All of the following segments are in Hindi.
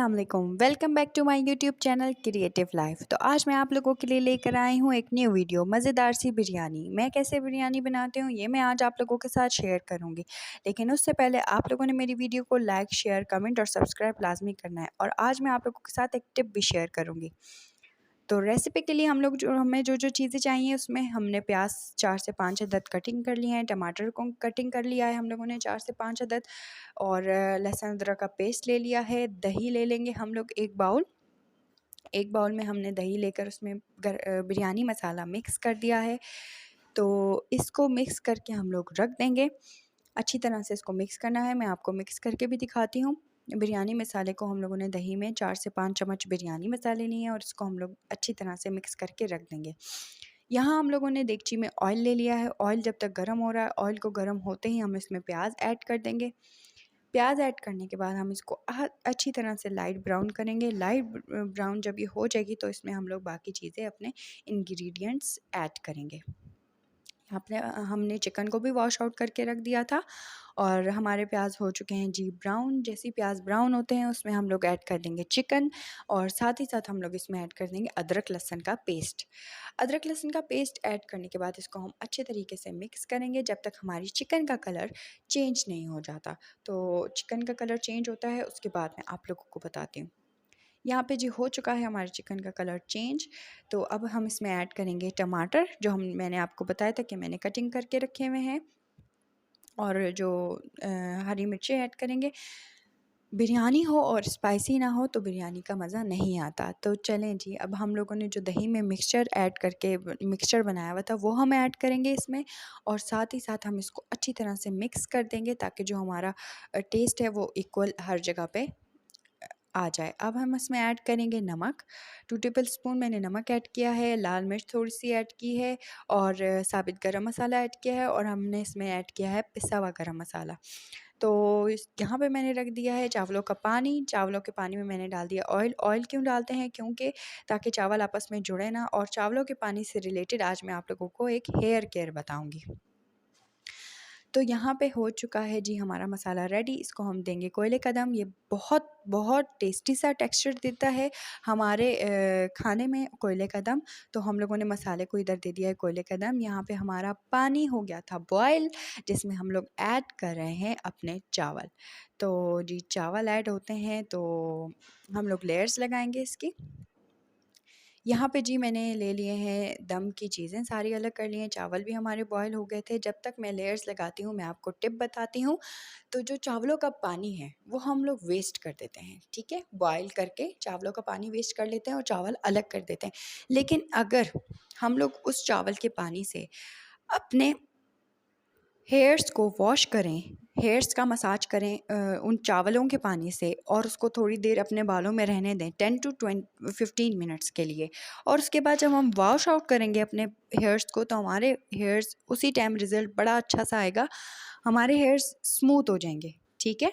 अस्सलाम वालेकुम, welcome back to my YouTube channel creative life. तो आज मैं आप लोगों के लिए लेकर आई हूँ एक न्यू वीडियो, मज़ेदार सी बिरयानी। मैं कैसे बिरयानी बनाती हूँ ये मैं आज आप लोगों के साथ शेयर करूँगी, लेकिन उससे पहले आप लोगों ने मेरी वीडियो को लाइक, शेयर, कमेंट और सब्सक्राइब लाजमी करना है। और आज मैं आप लोगों के साथ एक टिप भी शेयर करूँगी। तो रेसिपी के लिए हमें जो चीज़ें चाहिए, उसमें हमने प्याज 4 से 5 अदद कटिंग कर लिए हैं, टमाटर को कटिंग कर लिया है हम लोगों ने 4 से 5 अदद, और लहसुन अदरक का पेस्ट ले लिया है। दही ले लेंगे हम लोग एक बाउल में हमने दही लेकर उसमें बिरयानी मसाला मिक्स कर दिया है। तो इसको मिक्स करके हम लोग रख देंगे। अच्छी तरह से इसको मिक्स करना है, मैं आपको मिक्स करके भी दिखाती हूँ। बिरयानी मसाले को हम लोगों ने दही में 4 से 5 चम्मच बिरयानी मसाले लिए हैं और इसको हम लोग अच्छी तरह से मिक्स करके रख देंगे। यहाँ हम लोगों ने देगची में ऑयल ले लिया है। ऑयल जब तक गर्म हो रहा है, ऑयल को गर्म होते ही हम इसमें प्याज ऐड कर देंगे। प्याज ऐड करने के बाद हम इसको अच्छी तरह से लाइट ब्राउन करेंगे। लाइट ब्राउन जब ये हो जाएगी तो इसमें हम लोग बाकी चीज़ें अपने इंग्रेडिएंट्स ऐड करेंगे। आपने हमने चिकन को भी वॉश आउट करके रख दिया था और हमारे प्याज हो चुके हैं जी ब्राउन। जैसे ही प्याज ब्राउन होते हैं उसमें हम लोग ऐड कर देंगे चिकन, और साथ ही साथ हम लोग इसमें ऐड कर देंगे अदरक लहसुन का पेस्ट। अदरक लहसुन का पेस्ट ऐड करने के बाद इसको हम अच्छे तरीके से मिक्स करेंगे जब तक हमारी चिकन का कलर चेंज नहीं हो जाता। तो चिकन का कलर चेंज होता है उसके बाद मैं आप लोगों को बताती हूँ। यहाँ पे जी हो चुका है हमारे चिकन का कलर चेंज। तो अब हम इसमें ऐड करेंगे टमाटर, जो मैंने आपको बताया था कि मैंने कटिंग करके रखे हुए हैं, और जो हरी मिर्चें ऐड करेंगे। बिरयानी हो और स्पाइसी ना हो तो बिरयानी का मज़ा नहीं आता। तो चलें जी, अब हम लोगों ने जो दही में मिक्सचर बनाया हुआ था वो हम ऐड करेंगे इसमें, और साथ ही साथ हम इसको अच्छी तरह से मिक्स कर देंगे ताकि जो हमारा टेस्ट है वो इक्वल हर जगह पे आ जाए। अब हम इसमें ऐड करेंगे नमक। 2 टेबल स्पून मैंने नमक ऐड किया है, लाल मिर्च थोड़ी-सी ऐड की है, और साबित गरम मसाला ऐड किया है, और हमने इसमें ऐड किया है पिसा हुआ गरम मसाला। तो इस यहाँ पे मैंने रख दिया है चावलों का पानी। चावलों के पानी में मैंने डाल दिया ऑयल। ऑयल क्यों डालते हैं? क्योंकि ताकि चावल आपस में जुड़े ना। और चावलों के पानी से रिलेटेड आज मैं आप लोगों को एक हेयर केयर बताऊँगी। तो यहाँ पे हो चुका है जी हमारा मसाला रेडी। इसको हम देंगे कोयले का दम। ये बहुत बहुत टेस्टी सा टेक्सचर देता है हमारे खाने में कोयले का दम। तो हम लोगों ने मसाले को इधर दे दिया है कोयले का दम। यहाँ पे हमारा पानी हो गया था बॉयल, जिसमें हम लोग ऐड कर रहे हैं अपने चावल। तो जी चावल ऐड होते हैं तो हम लोग लेयर्स लगाएंगे इसकी। यहाँ पे जी मैंने ले लिए हैं दम की चीज़ें, सारी अलग कर ली हैं। चावल भी हमारे बॉयल हो गए थे। जब तक मैं लेयर्स लगाती हूँ मैं आपको टिप बताती हूँ। तो जो चावलों का पानी है वो हम लोग वेस्ट कर देते हैं, ठीक है? बॉयल करके चावलों का पानी वेस्ट कर लेते हैं और चावल अलग कर देते हैं। लेकिन अगर हम लोग उस चावल के पानी से अपने हेयर्स को वॉश करें, हेयर्स का मसाज करें उन चावलों के पानी से, और उसको थोड़ी देर अपने बालों में रहने दें 10 टू 15 मिनट्स के लिए, और उसके बाद जब हम वॉश आउट करेंगे अपने हेयर्स को तो हमारे हेयर्स उसी टाइम रिज़ल्ट बड़ा अच्छा सा आएगा। हमारे हेयर्स स्मूथ हो जाएंगे, ठीक है?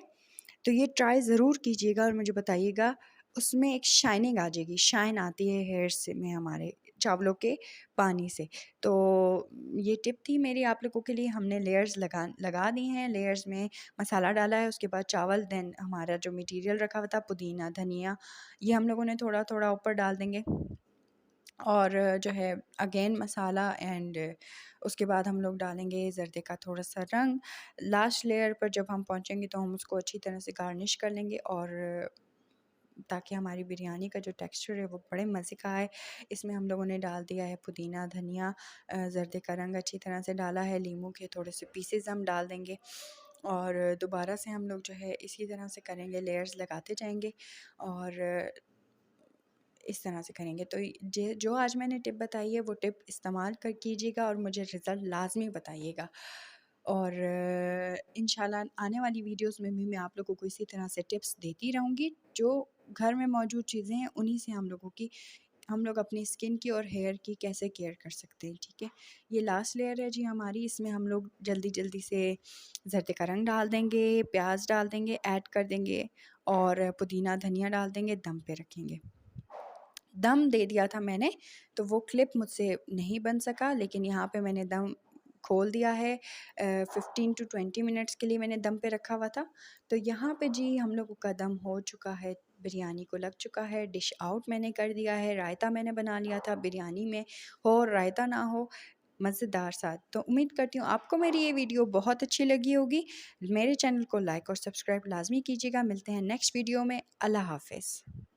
तो ये ट्राई ज़रूर कीजिएगा और मुझे बताइएगा। उसमें एक शाइनिंग आ जाएगी, शाइन आती है हेयर्स में हमारे चावलों के पानी से। तो ये टिप थी मेरी आप लोगों के लिए। हमने लेयर्स लगा दी हैं, लेयर्स में मसाला डाला है, उसके बाद चावल, देन हमारा जो मटेरियल रखा हुआ था पुदीना, धनिया, ये हम लोगों ने थोड़ा-थोड़ा ऊपर डाल देंगे। और जो है अगेन मसाला, एंड उसके बाद हम लोग डालेंगे ज़र्दे का थोड़ा-सा रंग। लास्ट लेयर पर जब हम पहुँचेंगे तो हम उसको अच्छी तरह से गार्निश कर लेंगे, और ताकि हमारी बिरयानी का जो टेक्सचर है वो बड़े मज़े का आए। इसमें हम लोगों ने डाल दिया है पुदीना, धनिया, ज़र्दे का रंग अच्छी तरह से डाला है, लीमू के थोड़े से पीसेस हम डाल देंगे, और दोबारा से हम लोग जो है इसी तरह से करेंगे, लेयर्स लगाते जाएंगे और इस तरह से करेंगे। तो जे जो आज मैंने टिप बताई है वो टिप इस्तेमाल कर कीजिएगा और मुझे रिज़ल्ट लाज़मी बताइएगा। और इंशाल्लाह आने वाली वीडियोस में भी मैं आप लोगों को इसी तरह से टिप्स देती रहूँगी। जो घर में मौजूद चीज़ें हैं उन्हीं से हम लोग अपनी स्किन की और हेयर की कैसे केयर कर सकते हैं, ठीक है? ये लास्ट लेयर है जी हमारी। इसमें हम लोग जल्दी-जल्दी से ज़र्दे का रंग डाल देंगे, प्याज़ डाल देंगे, ऐड कर देंगे, और पुदीना, धनिया डाल देंगे, दम पे रखेंगे। दम दे दिया था मैंने, तो वो क्लिप मुझसे नहीं बन सका, लेकिन यहाँ पे मैंने दम खोल दिया है। 15 टू 20 मिनट्स के लिए मैंने दम पे रखा हुआ था। तो यहाँ पे जी हम लोगों का दम हो चुका है बिरयानी को लग चुका है। डिश आउट मैंने कर दिया है। रायता मैंने बना लिया था, बिरयानी में हो रायता ना हो, मज़ेदार साथ। तो उम्मीद करती हूँ आपको मेरी ये वीडियो बहुत अच्छी लगी होगी। मेरे चैनल को लाइक और सब्सक्राइब लाज़मी कीजिएगा। मिलते हैं नेक्स्ट वीडियो में। अल्लाह हाफ़िज़।